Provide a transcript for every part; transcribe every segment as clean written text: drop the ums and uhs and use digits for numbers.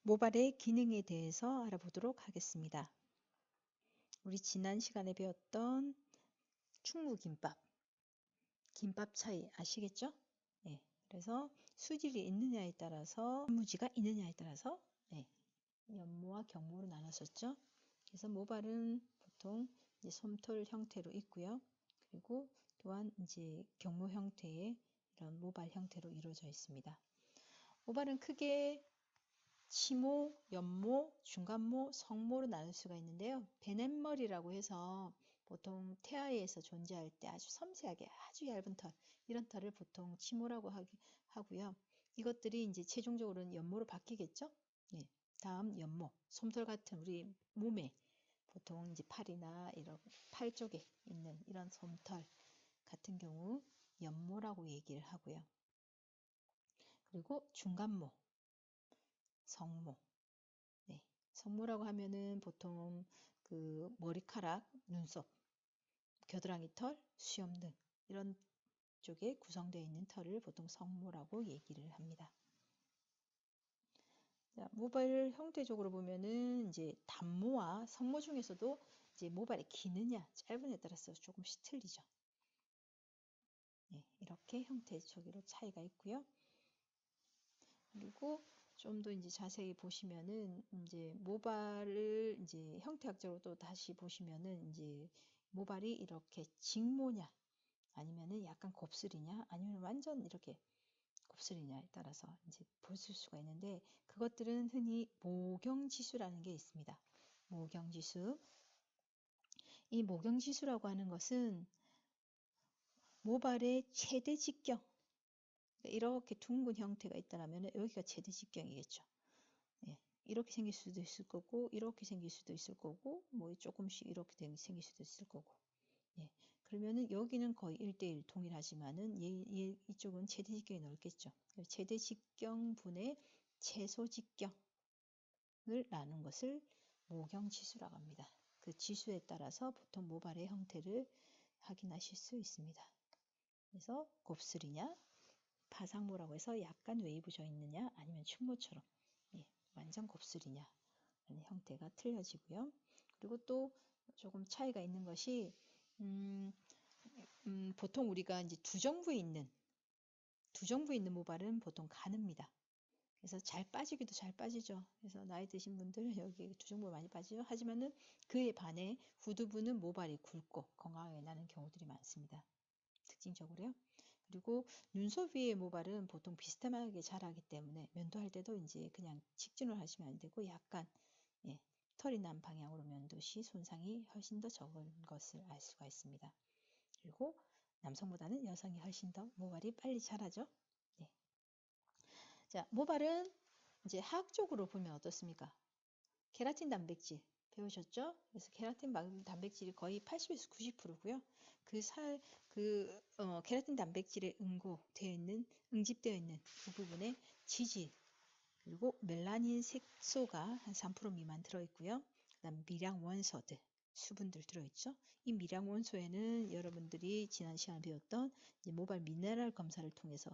모발의 기능에 대해서 알아보도록 하겠습니다. 우리 지난 시간에 배웠던 충무김밥, 김밥 차이 아시겠죠? 네, 그래서 수질이 있느냐에 따라서, 단무지가 있느냐에 따라서 연모와 경모로 나눴었죠. 그래서 모발은 보통 이제 솜털 형태로 있고요. 그리고 또한 이제 경모 형태의 이런 모발 형태로 이루어져 있습니다. 모발은 크게 치모, 연모, 중간모, 성모로 나눌 수가 있는데요. 베넷머리라고 해서 보통 태아에서 존재할 때 아주 섬세하게 아주 얇은 털, 이런 털을 보통 치모라고 하고요. 이것들이 이제 최종적으로는 연모로 바뀌겠죠. 예. 다음 연모, 솜털 같은 우리 몸에 보통 이제 팔이나 이런 팔 쪽에 있는 이런 솜털 같은 경우 연모라고 얘기를 하고요. 그리고 중간모, 성모. 네, 성모라고 하면은 보통 그 머리카락, 눈썹, 겨드랑이 털, 수염 등 이런 쪽에 구성되어 있는 털을 보통 성모라고 얘기를 합니다. 자, 모발 형태적으로 보면은 이제 단모와 성모 중에서도 이제 모발이 기느냐 짧으냐에 따라서 조금씩 틀리죠. 네, 이렇게 형태적으로 차이가 있고요. 그리고 좀 더 이제 자세히 보시면은 이제 모발을 이제 형태학적으로 또 다시 보시면은 이제 모발이 이렇게 직모냐 아니면은 약간 곱슬이냐 아니면 완전 이렇게 곱슬이냐에 따라서 이제 보실 수가 있는데, 그것들은 흔히 모경지수라는 게 있습니다. 모경지수. 이 모경지수라고 하는 것은 모발의 최대 직경, 이렇게 둥근 형태가 있다면 여기가 최대 직경이겠죠. 예, 이렇게 생길 수도 있을 거고 이렇게 생길 수도 있을 거고 뭐 조금씩 이렇게 생길 수도 있을 거고. 예, 그러면은 여기는 거의 1대1 동일하지만은 이쪽은 최대 직경이 넓겠죠. 최대 직경분의 최소 직경을 나눈 것을 모경지수라고 합니다. 그 지수에 따라서 보통 모발의 형태를 확인하실 수 있습니다. 그래서 곱슬이냐, 파상모라고 해서 약간 웨이브져 있느냐, 아니면 충모처럼 완전 곱슬이냐 하는 형태가 틀려지고요. 그리고 또 조금 차이가 있는 것이 보통 우리가 이제 두 정부에 있는 모발은 보통 가늡니다. 그래서 잘 빠지기도 잘 빠지죠. 그래서 나이 드신 분들은 여기 두 정부 많이 빠지죠. 하지만은 그에 반해 후두부는 모발이 굵고 건강하게 나는 경우들이 많습니다. 특징적으로요. 그리고 눈썹 위의 모발은 보통 비스듬하게 자라기 때문에 면도할 때도 이제 그냥 직진을 하시면 안 되고 약간 털이 난 방향으로 면도 시 손상이 훨씬 더 적은 것을 알 수가 있습니다. 그리고 남성보다는 여성이 훨씬 더 모발이 빨리 자라죠. 네. 자, 모발은 이제 화학적으로 보면 어떻습니까? 케라틴 단백질 배우셨죠? 그래서 케라틴 단백질이 거의 80에서 90%고요. 케라틴 단백질에 응집되어 있는 그 부분에 지질, 그리고 멜라닌 색소가 한 3% 미만 들어있고요. 그다음 미량 원소들, 수분들 들어있죠. 이 미량 원소에는 여러분들이 지난 시간에 배웠던 모발 미네랄 검사를 통해서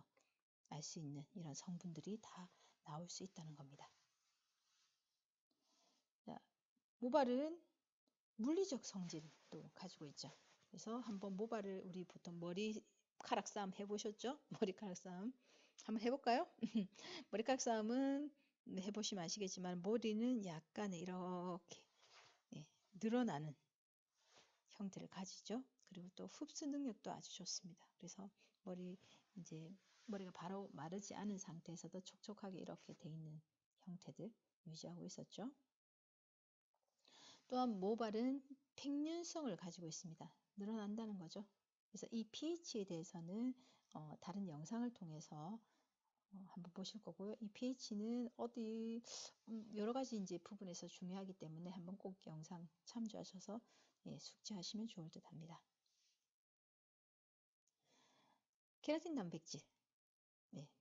알 수 있는 이런 성분들이 다 나올 수 있다는 겁니다. 자, 모발은 물리적 성질도 가지고 있죠. 그래서 한번 모발을 우리 보통 머리카락 싸움 해보셨죠? 머리카락 싸움 한번 해볼까요? 머리카락 싸움은 해보시면 아시겠지만 머리는 약간 이렇게 늘어나는 형태를 가지죠. 그리고 또 흡수 능력도 아주 좋습니다. 그래서 머리가 바로 마르지 않은 상태에서도 촉촉하게 이렇게 돼 있는 형태들 유지하고 있었죠. 또한 모발은 팽윤성을 가지고 있습니다. 늘어난다는 거죠. 그래서 이 pH에 대해서는 다른 영상을 통해서 한번 보실 거고요. 이 pH는 여러 가지 이제 부분에서 중요하기 때문에 한번 꼭 영상 참조하셔서 숙지하시면 좋을 듯 합니다. 케라틴 단백질.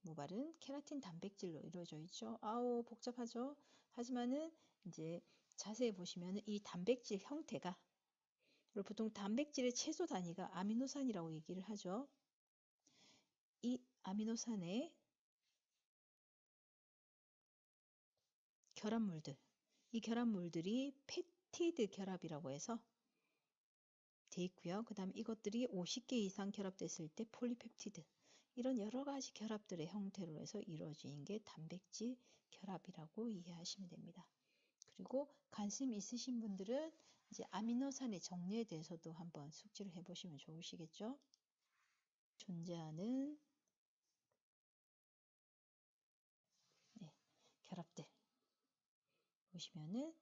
모발은 케라틴 단백질로 이루어져 있죠. 아우, 복잡하죠. 하지만은 이제 자세히 보시면 이 단백질 형태가, 보통 단백질의 최소 단위가 아미노산이라고 얘기를 하죠. 이 아미노산의 결합물들, 이 결합물들이 펩티드 결합이라고 해서 돼 있고요. 그 다음 이것들이 50개 이상 결합됐을 때 폴리펩티드, 이런 여러 가지 결합들의 형태로 해서 이루어진 게 단백질 결합이라고 이해하시면 됩니다. 그리고 관심 있으신 분들은 이제 아미노산의 정리에 대해서도 한번 숙지를 해보시면 좋으시겠죠. 존재하는 결합들 보시면은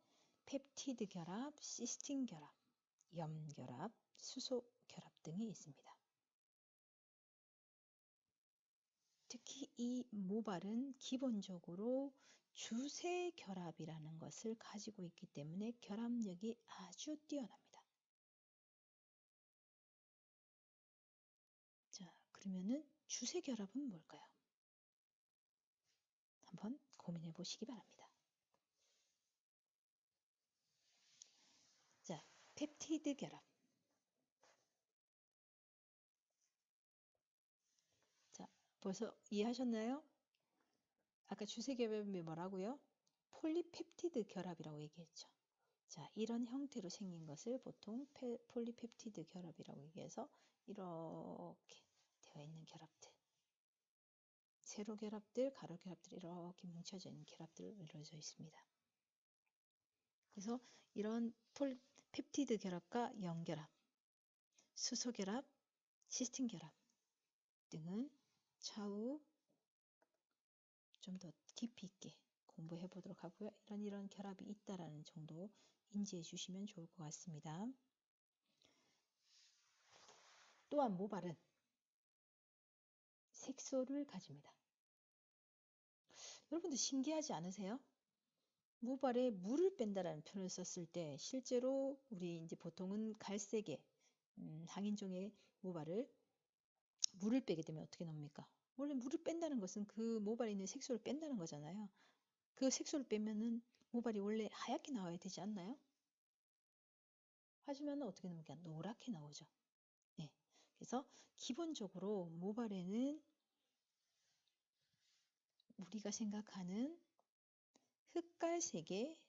펩티드 결합, 시스틴 결합, 염 결합, 수소 결합 등이 있습니다. 특히 이 모발은 기본적으로 주세 결합이라는 것을 가지고 있기 때문에 결합력이 아주 뛰어납니다. 자, 그러면은 주세 결합은 뭘까요? 한번 고민해 보시기 바랍니다. 자, 펩티드 결합. 자, 벌써 이해하셨나요? 아까 주세 결합이 뭐라고요? 폴리펩티드 결합이라고 얘기했죠. 자, 이런 형태로 생긴 것을 보통 폴리펩티드 결합이라고 얘기해서 이렇게 되어 있는 결합들, 세로 결합들, 가로 결합들 이렇게 뭉쳐져 있는 결합들로 이루어져 있습니다. 그래서 이런 펩티드 결합과 염결합, 수소 결합, 시스틴 결합 등은 차후 좀 더 깊이 있게 공부해 보도록 하고요. 이런 결합이 있다라는 정도 인지해 주시면 좋을 것 같습니다. 또한 모발은 색소를 가집니다. 여러분들 신기하지 않으세요? 모발에 물을 뺀다라는 표현을 썼을 때 실제로 우리 이제 보통은 갈색의 항인종의 모발을 물을 빼게 되면 어떻게 나옵니까? 원래 물을 뺀다는 것은 그 모발에 있는 색소를 뺀다는 거잖아요. 그 색소를 빼면은 모발이 원래 하얗게 나와야 되지 않나요? 하지만 어떻게 나옵니까? 노랗게 나오죠. 네. 그래서 기본적으로 모발에는 우리가 생각하는 흑갈색의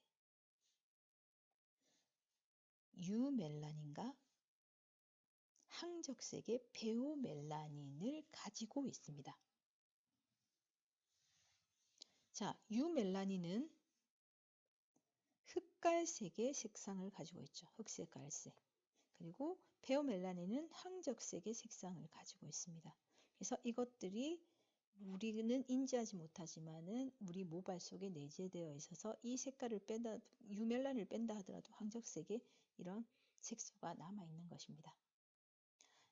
유멜라닌과 항적색의 페오멜라닌을 가지고 있습니다. 자, 유멜라닌은 흑갈색의 색상을 가지고 있죠. 흑색깔색. 그리고 페오멜라닌은 항적색의 색상을 가지고 있습니다. 그래서 이것들이 우리는 인지하지 못하지만은 우리 모발 속에 내재되어 있어서 이 색깔을 뺀다, 유멜라닌을 뺀다 하더라도 항적색의 이런 색소가 남아 있는 것입니다.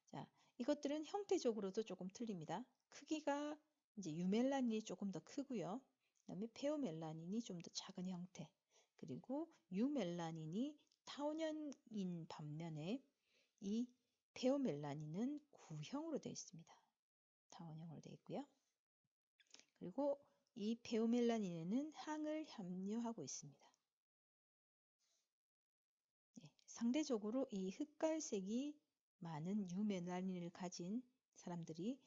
자, 이것들은 형태적으로도 조금 틀립니다. 크기가 이제 유멜라닌이 조금 더 크고요. 그다음에 페오멜라닌이 좀 더 작은 형태. 그리고 유멜라닌이 타원형인 반면에 이 페오멜라닌은 구형으로 되어 있습니다. 타원형으로 되어 있고요. 그리고 이 페오멜라닌에는 항을 함유하고 있습니다. 네, 상대적으로 이 흑갈색이 많은 유멜라닌을 가진 사람들이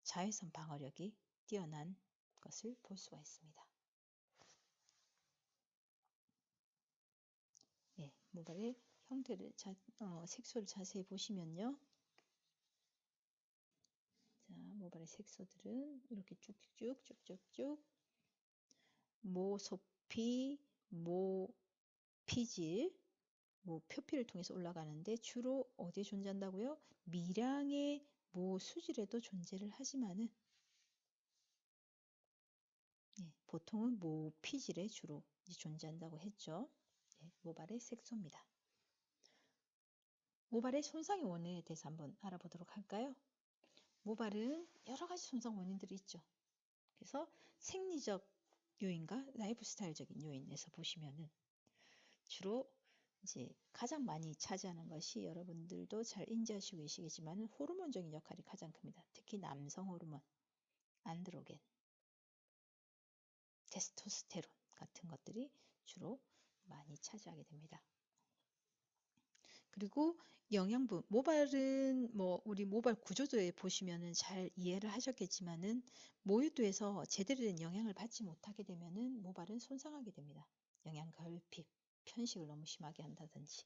자외선 방어력이 뛰어난 것을 볼 수가 있습니다. 네, 모발의 형태를 색소를 자세히 보시면요. 자, 모발의 색소들은 이렇게 쭉쭉쭉쭉쭉 모소피, 모피질, 표피를 통해서 올라가는데 주로 어디에 존재한다고요? 미량의 모수질에도 존재를 하지만은 보통은 모피질에 주로 존재한다고 했죠. 네, 모발의 색소입니다. 모발의 손상의 원인에 대해서 한번 알아보도록 할까요? 모발은 여러 가지 손상 원인들이 있죠. 그래서 생리적 요인과 라이프 스타일적인 요인에서 보시면은 주로 이제 가장 많이 차지하는 것이 여러분들도 잘 인지하시고 계시겠지만 호르몬적인 역할이 가장 큽니다. 특히 남성 호르몬, 안드로겐, 테스토스테론 같은 것들이 주로 많이 차지하게 됩니다. 그리고 영양분, 모발은 뭐 우리 모발 구조도에 보시면은 잘 이해를 하셨겠지만은 모유도에서 제대로 된 영향을 받지 못하게 되면은 모발은 손상하게 됩니다. 영양 결핍, 편식을 너무 심하게 한다든지.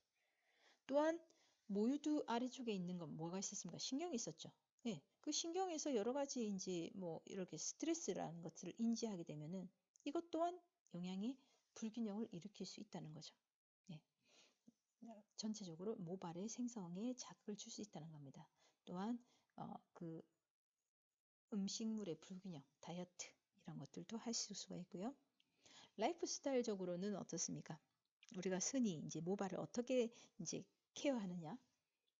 또한 모유두 아래쪽에 있는 건 뭐가 있었습니까? 신경이 있었죠. 네, 그 신경에서 여러 가지 이제 뭐 이렇게 스트레스라는 것들을 인지하게 되면은 이것 또한 영양의 불균형을 일으킬 수 있다는 거죠. 네, 전체적으로 모발의 생성에 자극을 줄 수 있다는 겁니다. 또한 그 음식물의 불균형, 다이어트 이런 것들도 하실 수가 있고요. 라이프 스타일적으로는 어떻습니까? 우리가 흔히 이제 모발을 어떻게 이제 케어하느냐?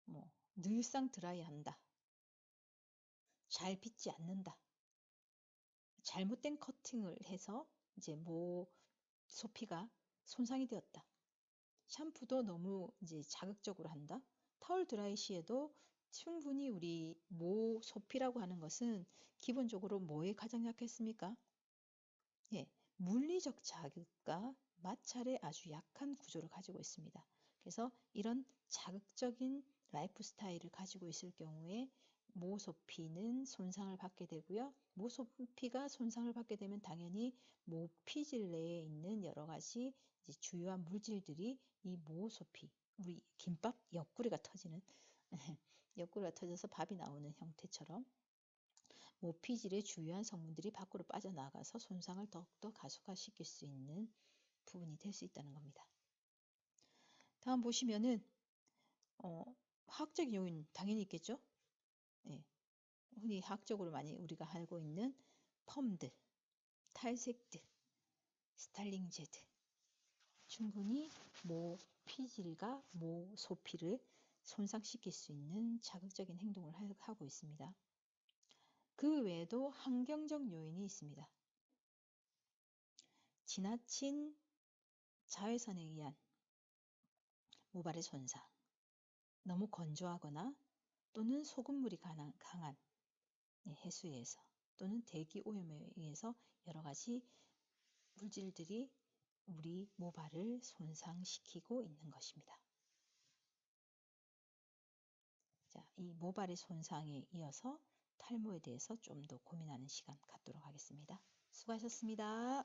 뭐 늘상 드라이한다. 잘 빗지 않는다. 잘못된 커팅을 해서 이제 모 소피가 손상이 되었다. 샴푸도 너무 이제 자극적으로 한다. 타월 드라이 시에도 충분히 우리 모 소피라고 하는 것은 기본적으로 뭐에 가장 약했습니까? 예, 물리적 자극과 마찰에 아주 약한 구조를 가지고 있습니다. 그래서 이런 자극적인 라이프 스타일을 가지고 있을 경우에 모소피는 손상을 받게 되고요. 모소피가 손상을 받게 되면 당연히 모피질 내에 있는 여러 가지 이제 주요한 물질들이 이 모소피, 우리 김밥 옆구리가 터지는 옆구리가 터져서 밥이 나오는 형태처럼 모피질의 주요한 성분들이 밖으로 빠져나가서 손상을 더욱더 가속화시킬 수 있는 부분이 될 수 있다는 겁니다. 다음 보시면은 화학적 요인 당연히 있겠죠? 네. 흔히 화학적으로 많이 우리가 알고 있는 펌들, 탈색들, 스타일링제드 충분히 모피질과 모소피를 손상시킬 수 있는 자극적인 행동을 하고 있습니다. 그 외에도 환경적 요인이 있습니다. 지나친 자외선에 의한 모발의 손상, 너무 건조하거나 또는 소금물이 강한 해수에서 또는 대기 오염에 의해서 여러 가지 물질들이 우리 모발을 손상시키고 있는 것입니다. 자, 이 모발의 손상에 이어서 탈모에 대해서 좀 더 고민하는 시간 갖도록 하겠습니다. 수고하셨습니다.